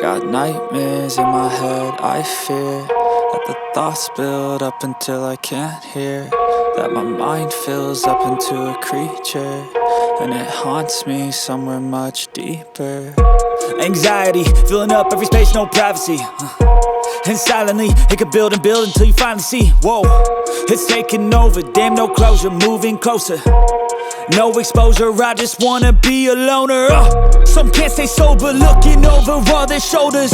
got nightmares in my head, I fear that the thoughts build up until I can't hear, that my mind fills up into a creature, and it haunts me somewhere much deeper. Anxiety, filling up every space, no privacy. And silently, it could build and build until you finally see, whoa, it's taking over, damn no closure, moving closer. No exposure, I just wanna be a loner. Some can't stay sober, looking over all their shoulders,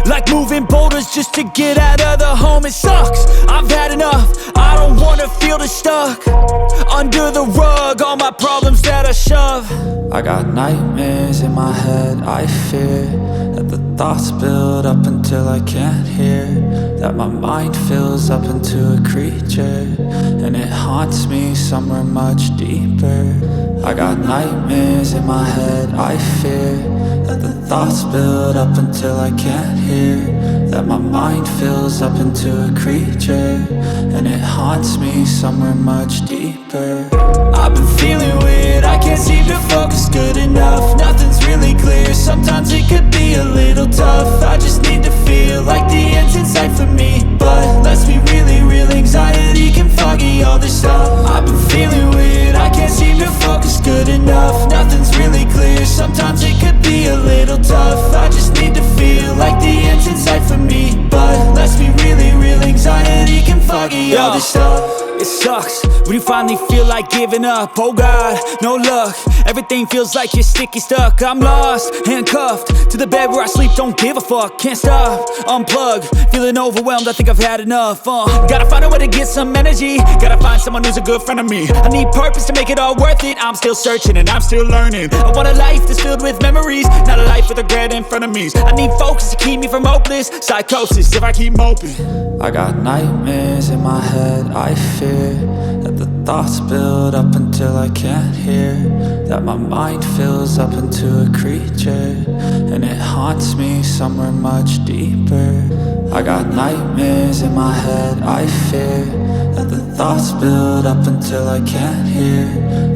like moving boulders just to get out of the home. It sucks, I've had enough, I don't wanna feel the stuck under the rug, all my problems that I shove. I got nightmares in my head, I fear that the thoughts build up until I can't hear, that my mind fills up into a creature, and it haunts me somewhere much deeper. I got nightmares in my head, I fear that the thoughts build up until I can't hear, that my mind fills up into a creature, and it haunts me somewhere much deeper. I've been feeling weird, I can't seem to focus good enough. Nothing's really clear, sometimes it could be a little tough. I just need to feel like the end's in sight for me, but let's be really real, anxiety can foggy all this stuff. I've been feeling weird, I can't seem to focus good enough. Nothing's really clear, sometimes it could be a little tough. I just need to feel like the end's in sight for me, but let's be really real, anxiety can foggy all this stuff. It sucks when you finally feel like giving up. Oh God, no luck, everything feels like you're sticky stuck. I'm lost, handcuffed to the bed where I sleep, don't give a fuck. Can't stop, unplug, feeling overwhelmed, I think I've had enough. Gotta find a way to get some energy, gotta find someone who's a good friend of me. I need purpose to make it all worth it, I'm still searching and I'm still learning. I want a life that's filled with memories, not a life with regret and frenemies. I need focus to keep me from hopeless psychosis if I keep moping. I got nightmares in my head, I fear that the thoughts build up until I can't hear, that my mind fills up into a creature, and it haunts me somewhere much deeper. I got nightmares in my head, I fear that the thoughts build up until I can't hear,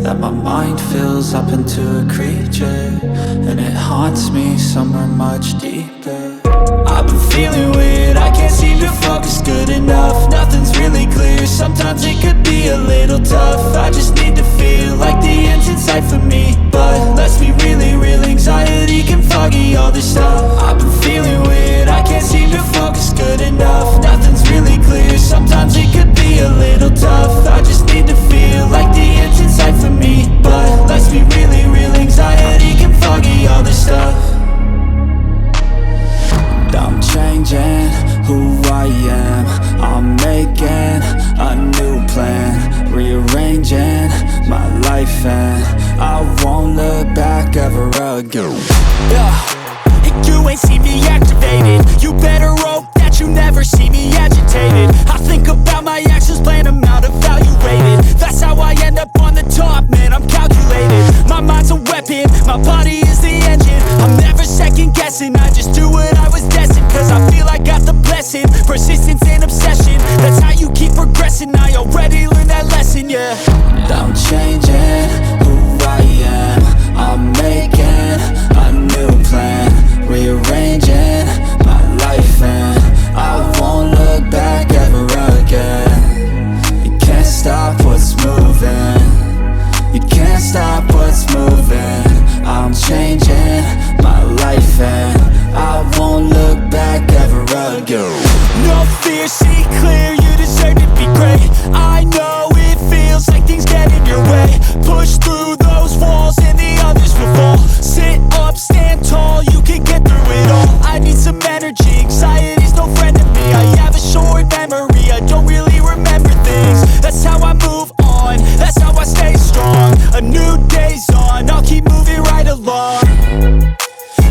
that my mind fills up into a creature, and it haunts me somewhere much deeper. I've been feeling weird, I can't seem to focus good enough. Nothing's really clear, sometimes it could be a little tough. I just need to feel like the end's in sight for me, but let's be really real, anxiety can foggy all this stuff. I've been feeling weird, I can't seem to focus good enough. Nothing's really clear, sometimes it could be a little tough. I just need to feel like the end's in sight for me, but let's be really real, anxiety can foggy all this stuff. I'm changing who I am, I'm making a new plan, rearranging my life, and I won't look back ever again. You ain't see me activated, you better hope that you never see me agitated. I think about my actions, plan them out, evaluated. That's how I end up on the top, man, I'm calculated. My mind's a weapon, my body is the engine. I'm never second guessing, I just do what I was destined, cause I feel I got the blessing, persistence and obsession. That's how you keep progressing, I already learned that lesson, yeah. I'm changing who I am, I'm making a new plan, rearranging my life, and I won't look back ever again. You can't stop what's moving, you can't stop what's moving. I'm changing my life, and I won't look back ever again. No fear, see clear, you deserve to be great. I know it feels like things get in your way. Push through those walls and the others will fall. Sit up, stand tall, you can get through it all. I need some energy, anxiety's no friend to me. I have a short memory, I don't really remember things. That's how I move on, that's how I stay strong. A new day's on, I'll keep moving right along.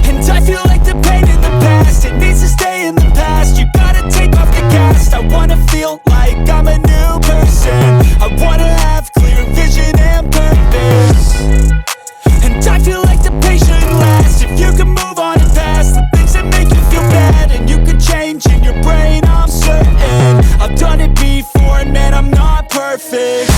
And I feel like the pain in the past, it needs to stay in the past. You gotta take off the cast, I wanna feel like I'm a new person. I wanna have clear vision and purpose. And I feel like the pain shouldn't last. If you can move on and past the things that make you feel bad, and you can change in your brain, I'm certain. I've done it before and man, I'm not perfect.